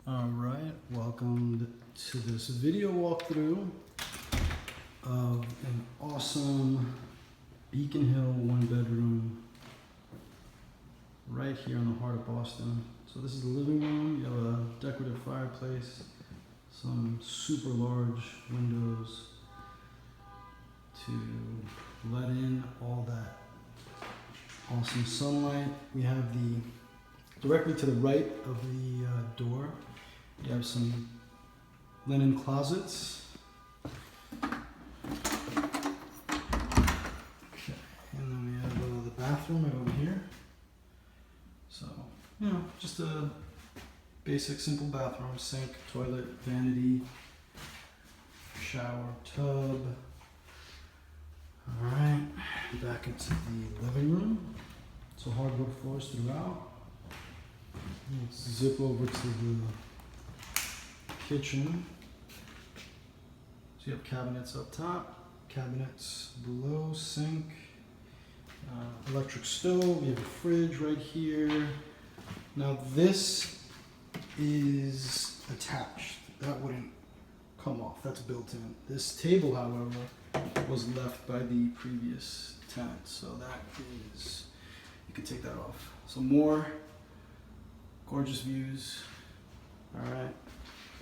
Alright, welcome to this video walkthrough of an awesome Beacon Hill one bedroom right here in the heart of Boston. So this is the living room. You have a decorative fireplace, some super large windows to let in all that awesome sunlight. We have directly to the right of the door, you have some linen closets. Okay. And then we have the bathroom right over here. So, just a basic, simple bathroom, sink, toilet, vanity, shower, tub. All right, back into the living room. So hardwood floors throughout. Let's zip over to the kitchen. So you have cabinets up top, cabinets below, sink, electric stove, you have a fridge right here. Now this is attached. That wouldn't come off, that's built in. This table, however, was left by the previous tenant, so that is, you can take that off. So more gorgeous views. All right,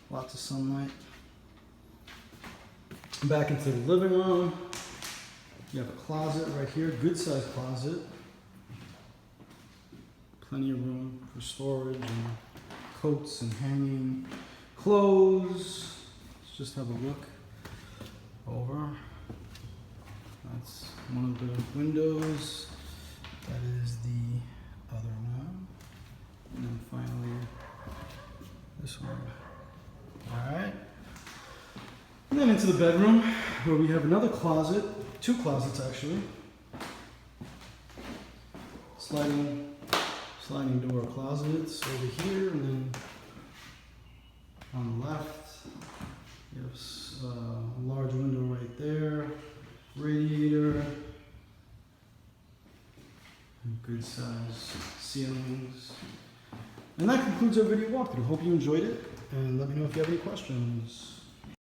lots of sunlight. Back into the living room. You have a closet right here, good sized closet. Plenty of room for storage and coats and hanging clothes. Let's just have a look over. That's one of the windows. That is the other one. And then finally, this one. All right. And then into the bedroom, where we have another closet, two closets actually. Sliding door closets over here, and then on the left, you have a large window right there, radiator, and good size ceilings. And that concludes our video walkthrough. Hope you enjoyed it, and let me know if you have any questions.